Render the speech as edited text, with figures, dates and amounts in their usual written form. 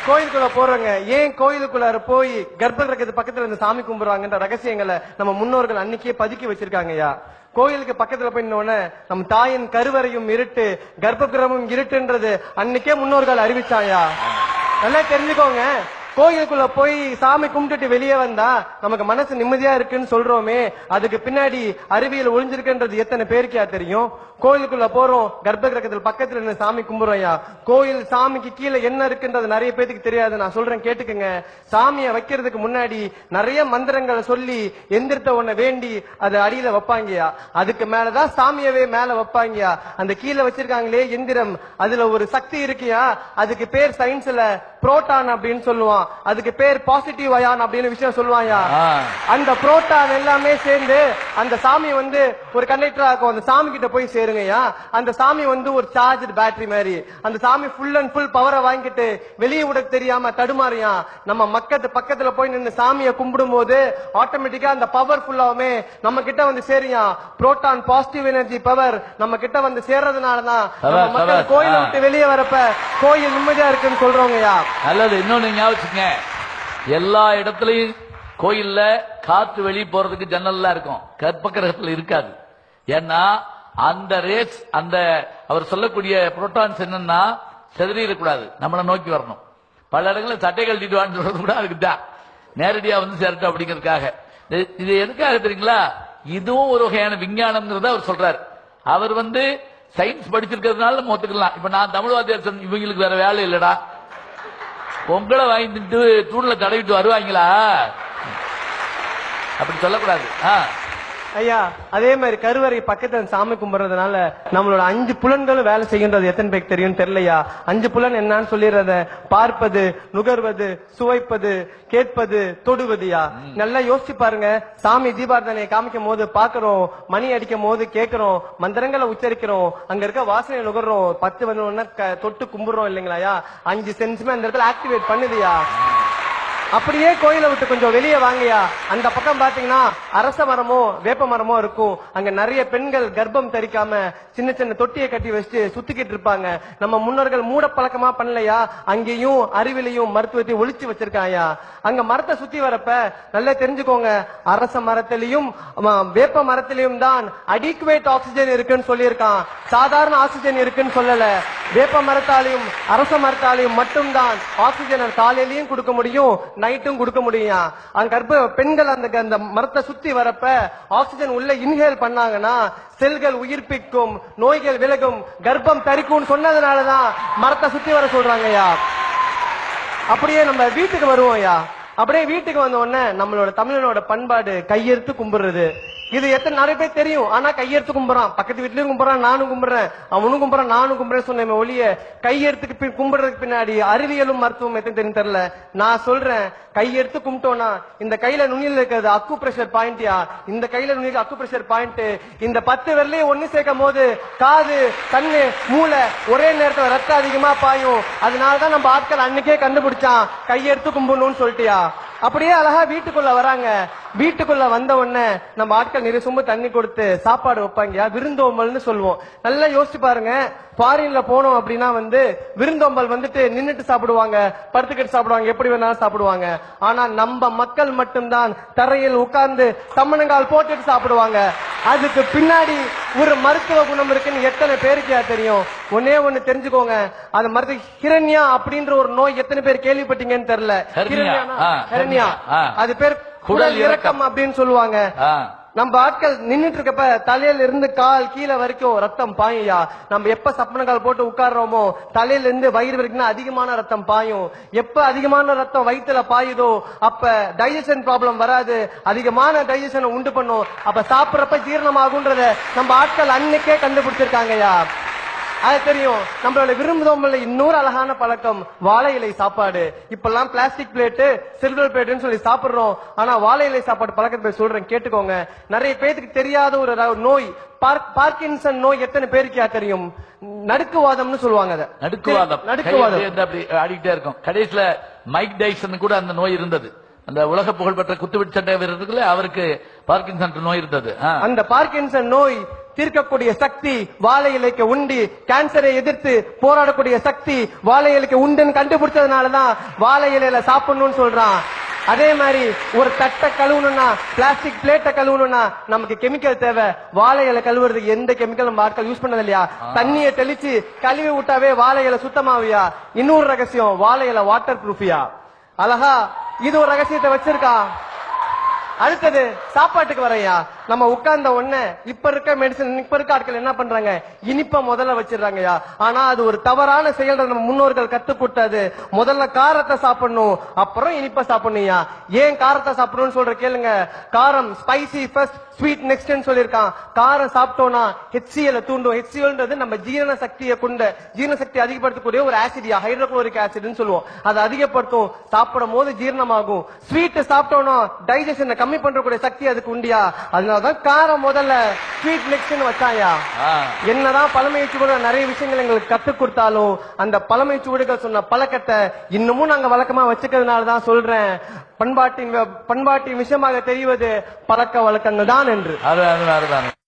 கோயிலுக்குள்ள போறவங்க ஏன் கோயிலுக்குள்ளார போய் கர்ப்ப கிரகத்து பக்கத்துல இருந்து சாமி கும்பிடுறாங்கன்ற ரகசியங்களை நம்ம முன்னோர்கள் அன்னைக்கே பதுக்கி வச்சிருக்காங்கய்யா. கோயிலுக்கு பக்கத்துல போயின்னோன்னு நம்ம தாயின் கருவறையும் இருட்டு, கர்ப்ப கிரகமும் இருட்டுன்றது அன்னைக்கே முன்னோர்கள் அறிவிச்சாயா. நல்லா தெரிஞ்சுக்கோங்க. கோயிலுக்குள்ள போய் சாமி கும்பிட்டுட்டு வெளியே வந்தா நமக்கு மனசு நிம்மதியா இருக்குன்னு சொல்றோமே, அதுக்கு பின்னாடி அறிவியல் ஒளிஞ்சிருக்குன்றது எத்தனை பேருக்கா தெரியும்? கோயிலுக்குள்ள போறோம், கர்ப்ப கிரகத்தில் பக்கத்துல இருந்து சாமி கும்பிடுறோம்யா. கோயில் சாமிக்கு கீழே என்ன இருக்குன்றது நிறைய பேருக்கு தெரியாது. நான் சொல்றேன் கேட்டுக்குங்க. சாமியை வைக்கிறதுக்கு முன்னாடி நிறைய மந்திரங்களை சொல்லி எந்திரத்தை ஒண்ண வேண்டி அதை அடியில வைப்பாங்கயா. அதுக்கு மேலதான் சாமியவே மேல வைப்பாங்கயா. அந்த கீழே வச்சிருக்காங்களே எந்திரம், அதுல ஒரு சக்தி இருக்குயா. அதுக்கு பேர் சயின்ஸ்ல புரோட்டான் அப்படின்னு சொல்லுவான். அதுக்கு பேர் பாசிட்டிவ் அயான் அப்படின்னு விஷயம் சொல்லுவாயா. அந்த புரோட்டான் எல்லாமே சேர்ந்து அந்த சாமி வந்து ஒரு கண்டக்டர் ஆகும். அந்த சாமி கிட்ட போய் சேருங்கயா. அந்த சாமி வந்து ஒரு சார்ஜ் பேட்டரி மாதிரி. அந்த சாமி ஃபுல் அண்ட் ஃபுல் பவரை வாங்கிட்டு வெளியே விட தெரியாம தடுமாறியா. நம்ம பக்கத்துல போய் நின்று சாமியை கும்பிடும் போது ஆட்டோமேட்டிக்கா அந்த பவர் ஃபுல்லாவுமே நம்ம கிட்ட வந்து சேரியா. புரோட்டான் பாசிட்டிவ் எனர்ஜி பவர் நம்ம கிட்ட வந்து சேர்றதுனாலதான் மக்கள் கோயிலை விட்டு வெளியே வரப்ப கோயில் நிம்மதியா இருக்குன்னு சொல்றோங்கயா. நல்லது. இன்னொன்னு ஞாபகம், எல்லா இடத்துலயும் கோயில்ல காத்து வெளியே போறதுக்கு ஜன்னல்லாம் இருக்கும், கர்ப்ப கிரகத்துல இருக்காது. ஏன்னா அந்த ரேஸ், அந்த அவர் சொல்லக்கூடிய புரோட்டான்ஸ் என்னன்னா செதறிடக்கூடாது, நம்மளை நோக்கி வரணும். பல இடங்களில் சட்டை கழட்டிட்டு வான்னு சொல்றது கூட அதுக்குதான், நேரடியா வந்து சேரட்டும் அப்படிங்கிறதுக்காக. இது எதுக்காக தெரியுங்களா? இதுவும் ஒரு வகையான விஞ்ஞானம்ங்கிறத அவர் சொல்றாரு. அவர் வந்து சயின்ஸ் படிச்சிருக்கிறதுனால நம்ம ஒத்துக்கலாம். இப்ப நான் தமிழ் வாத்தியார் சொன்ன இவங்களுக்கு வேற வேலை இல்லடா, பொங்கலை வாங்கிட்டு தூண்ல தடவிட்டு வருவாங்களா, அப்படி சொல்லக்கூடாது. ஐயா, அதே மாதிரி கருவறை பக்கத்துல சாமி கும்பிடுறதுனால நம்மளோட 5 புலன்களும் வேலை செய்கின்றது எத்தனை பேருக்கு தெரியும் தெரியலையா? 5 புலன் என்னன்னு சொல்லிடுறத, பார்ப்பது, நுகர்வது, சுவைப்பது, கேட்பது, தொடுவதுயா. நல்லா யோசிச்சு பாருங்க. சாமி தீபாரதனை காமிக்கும் போது பாக்குறோம், மணி அடிக்கும் போது கேட்கிறோம், மந்திரங்களை உச்சரிக்கிறோம், அங்க இருக்க வாசனை நுகர்றோம், 10 வந்து தொட்டு கும்பிடுறோம் இல்லைங்களா? 5 சென்ஸுமே அந்த இடத்துல ஆக்டிவேட் பண்ணுதுயா. அப்படியே கோயிலை விட்டு கொஞ்சம் வெளியே வாங்கயா. அந்த பக்கம் பாத்தீங்கன்னா அரச மரமோ வேப்ப மரமோ இருக்கும். அங்க நிறைய பெண்கள் கர்ப்பம் தரிக்காம சின்ன சின்ன தொட்டியை கட்டி வச்சுட்டு சுத்திக்கிட்டு இருப்பாங்க. நம்ம முன்னோர்கள் மூட பழக்கமா பண்ணலையா? அங்கேயும் அறிவிலையும் மருத்துவத்தை ஒழிச்சு வச்சிருக்காயா. அங்க மரத்தை சுத்தி வரப்ப நல்லா தெரிஞ்சுக்கோங்க, அரச மரத்திலையும் வேப்ப மரத்திலையும் தான் அடிக்குவேட் ஆக்சிஜன் இருக்குன்னு சொல்லியிருக்கான். சாதாரண ஆக்சிஜன் இருக்குன்னு சொல்லல. வேப்ப மரத்தாலையும் அரச மரத்தாலையும் மட்டும்தான் ஆக்சிஜன் காலையிலையும் கொடுக்க முடியும், நைட்டும் கொடுக்க முடியும். அங்க கர்ப்ப பெண்கள் அந்த மரத்தை சுத்தி வரப்ப ஆக்சிஜன் உள்ள இன்ஹேல் பண்ணாங்கன்னா செல்கள் உயிர்ப்பிக்கும், நோய்கள் விலகும், கர்ப்பம் தரிக்கும் சொன்னதுனாலதான் மரத்தை சுத்தி வர சொல்றாங்கய்யா. அப்படியே நம்ம வீட்டுக்கு வருவோம்யா. அப்படியே வீட்டுக்கு வந்த உடனே நம்மளோட தமிழனோட பண்பாடு கையெடுத்து கும்பிடுறது. இது எத்தனை நிறைய பேர் தெரியும். ஆனா கையெடுத்து கும்பிடுறான், பக்கத்து வீட்லயும் கும்பிடுறான், நானும் கும்பிடுறேன், அவனும் கும்பிடுறான், நானும் கும்பிடுறேன் சொன்ன ஒளிய கையெடுத்துக்கு கும்பிடுறதுக்கு பின்னாடி அறிவியலும் மருத்துவம் எத்தனை தெரியும் தெரியல. நான் சொல்றேன், கையெடுத்து கும்பிட்டோம்னா இந்த கையில நுனியில் இருக்கிறது அக்கு பிரஷர் பாயிண்ட்யா. இந்த கையில நுனியில் அக்கு பிரஷர் பாயிண்ட். இந்த 10 விரலையும் ஒண்ணு சேர்க்கும் போது காது, கண்ணு, மூளை ஒரே நேரத்துல ரத்தம் அதிகமா பாயும். அதனாலதான் நம்ம ஆட்கள் அன்னைக்கே கண்டுபிடிச்சான் கையெடுத்து கும்பிடணும்னு சொல்லிட்டியா. அப்படியே அழகா வீட்டுக்குள்ள வராங்க. வீட்டுக்குள்ள வந்த உடனே நம்ம ஆட்கள் நிறைய சொம்பு தண்ணி கொடுத்து சாப்பாடு வைப்பாங்க, விருந்தோம்பல்னு சொல்லுவோம். நல்லா யோசிச்சு பாருங்க. ஃபாரின்ல போனோம் அப்படின்னா வந்து விருந்தோம்பல் வந்துட்டு நின்னுட்டு சாப்பிடுவாங்க, படுத்துக்கிட்டு சாப்பிடுவாங்க, எப்படி வேணாலும் சாப்பிடுவாங்க. ஆனா நம்ம மக்கள் மட்டும்தான் தரையில் உட்கார்ந்து சம்மணங்கால் போட்டுட்டு சாப்பிடுவாங்க. அதுக்கு பின்னாடி ஒரு மருத்துவ குணம் இருக்குன்னு எத்தனை பேருக்கு தெரியும்? ஒன்னே ஒண்ணு தெரிஞ்சுக்கோங்க, அந்த மருத்துவ ஹிரண்யா அப்படின்ற ஒரு நோய் எத்தனை பேர் கேள்விப்பட்டீங்கன்னு தெரியல. ஹிரண்யா, அது பேர் குடல் இறக்கம் அப்படின்னு சொல்லுவாங்க. நம்ம ஆட்கள் நின்னுட்டு இருக்கப்ப தலையில இருந்து கால் கீழே வரைக்கும் ரத்தம் பாயா. நம்ம எப்ப சப்பன கால் போட்டு உட்கார்றோமோ தலையில இருந்து வயிறு வரைக்கும் அதிகமான ரத்தம் பாயும். எப்ப அதிகமான ரத்தம் வயிற்றுல பாயுதோ அப்ப டைஜஷன் ப்ராப்ளம் வராது, அதிகமான டைஜஷன் உண்டு பண்ணும். அப்ப சாப்பிடறப்ப ஜீரணமாகுன்றத நம்ம ஆட்கள் அன்னைக்கே கண்டுபிடிச்சிருக்காங்கயா. அது தெரியும். நம்மளோட விரும்புதோம்பல்ல இன்னொரு அழகான பழக்கம் வாழை இலை சாப்பாடு. இப்பெல்லாம் பிளாஸ்டிக் பிளேட்டு, சில்வர் பிளேட்டுன்னு சொல்லி சாப்பிடுறோம். ஆனா வாழை இலை சாப்பாடு பழக்கத்தை சொல்றேன் கேட்டுக்கோங்க. நிறைய பேருக்கு தெரியாத ஒரு நோய் பார்க்கின்சன் நோய் எத்தனை பேருக்கு தெரியும்? நடுக்குவாதம்னு சொல்லுவாங்க. நடுக்குவாதம் ஆடிக்கிட்டே இருக்கும். கடைசியில மைக் டைசன் கூட அந்த நோய் இருந்தது. அந்த உலக புகழ்பெற்ற குத்துவிட்டு சட்டை வீரர்கள் அவருக்கு பார்க்கின்சன் நோய் இருந்தது. அந்த பார்க்கின்சன் நோய் தீர்க்கக்கூடிய சக்தி வாழை இலைக்கு உண்டு. கேன்சரை எதிர்த்து போராடக்கூடிய சக்தி வாழை இலைக்கு உண்டுன்னு கண்டுபிடிச்சதுனாலதான் வாழை இலையில சாப்பிடணும்னு சொல்றான். அதே மாதிரி ஒரு தட்டை கழுவணும்னா, பிளாஸ்டிக் பிளேட்டை கழுவணும்னா நமக்கு கெமிக்கல் தேவை. வாழை இலை கழுவுறதுக்கு எந்த கெமிக்கல் நம்ம ஆட்கள் யூஸ் பண்ணது இல்லையா? தண்ணியை தெளிச்சு கழுவி விட்டாவே வாழை இலை சுத்தமாவியா? இன்னொரு ரகசியம், வாழை இலை வாட்டர் ப்ரூஃபியா? அழகா இது ஒரு ரகசியத்தை வச்சிருக்கா. அடுத்தது சாப்பாட்டுக்கு வரையா, நம்ம உட்கார்ந்த உடனே இப்ப இருக்க மெடிசன், இப்ப இருக்க ஆட்கள் என்ன பண்றாங்க, இனிப்ப முதல்ல வச்சிடறாங்கயா. ஆனா அது ஒரு தவறான செயல். நம்ம முன்னோர்கள் கத்து கொடுத்தது முதல்ல காரத்தை சாப்பிடணும், அப்புறம் இனிப்ப சாப்பிடணும்யா. ஏன் காரத்தை சாப்பிடணும்னு சொல்ற கேளுங்க. காரம் ஸ்பைசி ஃபர்ஸ்ட், ஸ்வீட் நெக்ஸ்ட் சொல்லிருக்கான். காரம் சாப்பிட்டோம்னா HCl தூண்டும். HClன்றது நம்ம ஜீரண சக்தியை கொண்ட, ஜீரண சக்தி அதிகப்படுத்தக்கூடிய ஒரு ஆசிடியா, ஹைட்ரோகுளோரிக் ஆசிட்னு சொல்லுவோம். அதை அதிகப்படுத்தும், சாப்பிடும் போது ஜீரணமாகும். ஸ்வீட் சாப்பிட்டோம்னா டைஜஷனை கம்மி பண்றக்கூடிய சக்தி அதுக்கு உண்டியா. அதனாலதான் காரம் முதல்ல, ஸ்வீட் நெக்ஸ்ட்னு வச்சாயா. என்னதான் பழமை சுவடுகள் நிறைய விஷயங்கள் எங்களுக்கு கத்து கொடுத்தாலும் அந்த பழமை சுவடுகள் சொன்ன பழக்கத்தை இன்னமும் நாங்க வழக்கமா வச்சுக்கிறதுனாலதான் சொல்றேன், பண்பாட்டின் விஷயமாக தெரிவது பழக்க வழக்கங்கள் தான் என்று. அது